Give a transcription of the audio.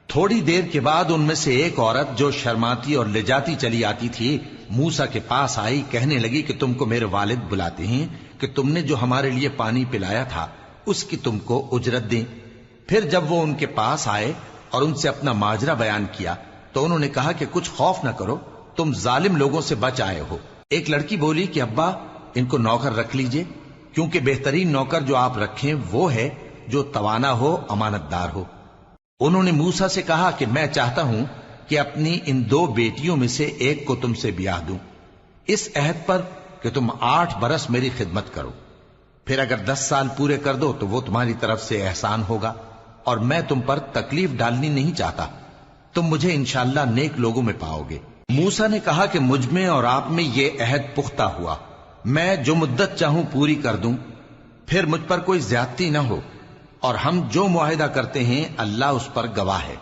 تھوڑی دیر کے بعد ان میں سے ایک عورت جو شرماتی اور لجاتی چلی آتی تھی موسیٰ کے پاس آئی، کہنے لگی کہ تم کو میرے والد بلاتے ہیں کہ تم نے جو ہمارے لیے پانی پلایا تھا اس کی تم کو اجرت دیں۔ پھر جب وہ ان کے پاس آئے اور ان سے اپنا ماجرا بیان کیا تو انہوں نے کہا کہ کچھ خوف نہ کرو، تم ظالم لوگوں سے بچ آئے ہو۔ ایک لڑکی بولی کہ ابا ان کو نوکر رکھ لیجئے، کیونکہ بہترین نوکر جو آپ رکھیں وہ ہے جو توانا ہو، امانت دار ہو۔ انہوں نے موسیٰ سے کہا کہ میں چاہتا ہوں کہ اپنی ان 2 بیٹیوں میں سے ایک کو تم سے بیاہ دوں، اس عہد پر کہ تم 8 برس میری خدمت کرو، پھر اگر 10 سال پورے کر دو تو وہ تمہاری طرف سے احسان ہوگا، اور میں تم پر تکلیف ڈالنی نہیں چاہتا، تم مجھے انشاءاللہ نیک لوگوں میں پاؤ گے۔ موسیٰ نے کہا کہ مجھ میں اور آپ میں یہ عہد پختہ ہوا، میں جو مدت چاہوں پوری کر دوں، پھر مجھ پر کوئی زیادتی نہ ہو، اور ہم جو معاہدہ کرتے ہیں اللہ اس پر گواہ ہے۔